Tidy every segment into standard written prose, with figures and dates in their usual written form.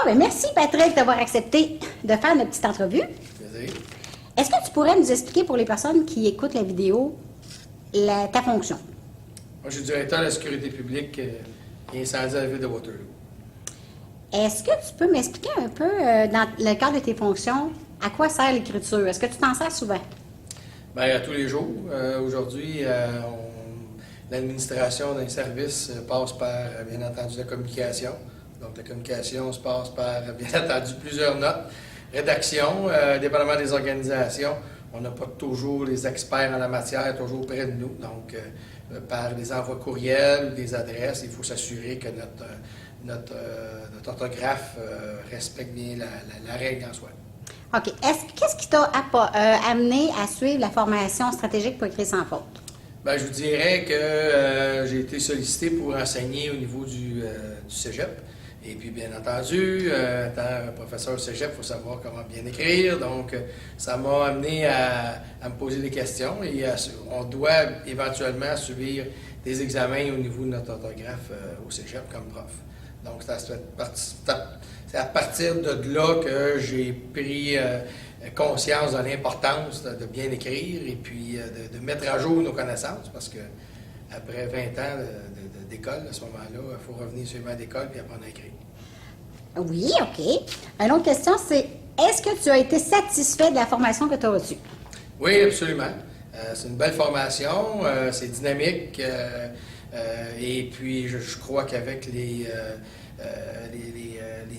ben merci Patrick d'avoir accepté de faire notre petite entrevue. Plaisir. Est-ce que tu pourrais nous expliquer pour les personnes qui écoutent la vidéo ta fonction? Moi, je suis directeur de la sécurité publique et incendie à la ville de Waterloo. Est-ce que tu peux m'expliquer un peu, dans le cadre de tes fonctions, à quoi sert l'écriture? Est-ce que tu t'en sers souvent? Bien, à tous les jours. Aujourd'hui, l'administration d'un service passe par, bien entendu, la communication. Donc, la communication se passe par, bien entendu, plusieurs notes. Rédaction, dépendamment des organisations, on n'a pas toujours les experts en la matière toujours près de nous. Donc, par des envois courriels ou des adresses, il faut s'assurer que notre orthographe respecte bien la règle en soi. OK. Qu'est-ce qui t'a amené à suivre la formation stratégique pour écrire sans faute? Bien, je vous dirais que j'ai été sollicité pour enseigner au niveau du cégep. Et puis, bien entendu, étant professeur au cégep, il faut savoir comment bien écrire. Donc, ça m'a amené à me poser des questions et on doit éventuellement subir des examens au niveau de notre orthographe au cégep comme prof. Donc, c'est à partir de là que j'ai pris conscience de l'importance de bien écrire et puis de mettre à jour nos connaissances parce que après 20 ans d'école, à ce moment-là, il faut revenir sur les bancs d'école et apprendre à écrire. Oui, OK. Une autre question, c'est est-ce que tu as été satisfait de la formation que tu as reçue? Oui, absolument. C'est une belle formation, c'est dynamique et puis je crois qu'avec les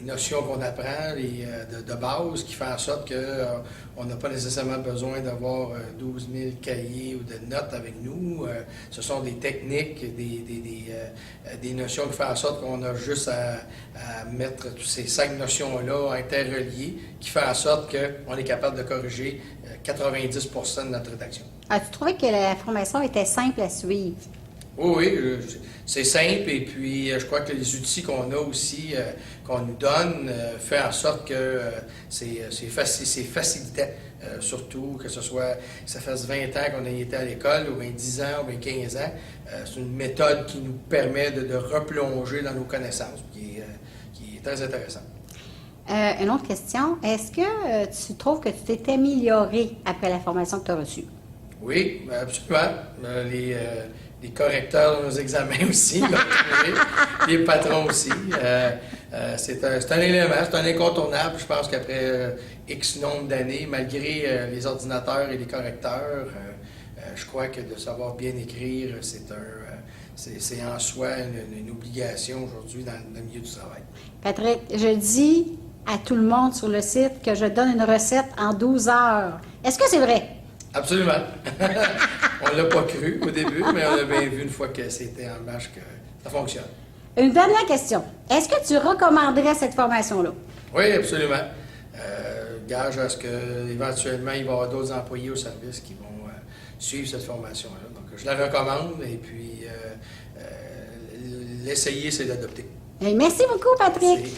notions qu'on apprend de base qui font en sorte qu'on n'a pas nécessairement besoin d'avoir 12 000 cahiers ou de notes avec nous. Ce sont des techniques, des notions qui font en sorte qu'on a juste à mettre toutes ces 5 notions-là interreliées qui font en sorte qu'on est capable de corriger 90 de notre rédaction. As-tu trouvé que la formation était simple à suivre? Oui, c'est simple et puis je crois que les outils qu'on a aussi, qu'on nous donne, fait en sorte que c'est facilitant, surtout que ça fasse 20 ans qu'on a été à l'école, ou bien 10 ans, ou bien 15 ans. C'est une méthode qui nous permet de replonger dans nos connaissances, qui est très intéressante. Une autre question, est-ce que tu trouves que tu t'es amélioré après la formation que tu as reçue? Oui, absolument. Les correcteurs de nos examens aussi, les patrons aussi. C'est un élément, c'est un incontournable. Je pense qu'après X nombre d'années, malgré les ordinateurs et les correcteurs, je crois que de savoir bien écrire, c'est en soi une obligation aujourd'hui dans le milieu du travail. Patrick, je dis à tout le monde sur le site que je donne une recette en 12 heures. Est-ce que c'est vrai? Absolument. On ne l'a pas cru au début, mais on a bien vu une fois que c'était en marche que ça fonctionne. Une dernière question. Est-ce que tu recommanderais cette formation-là? Oui, absolument. Gage à ce qu'éventuellement, il va y avoir d'autres employés au service qui vont suivre cette formation-là. Donc, je la recommande et puis l'essayer, c'est d'adopter. Merci beaucoup, Patrick. Merci.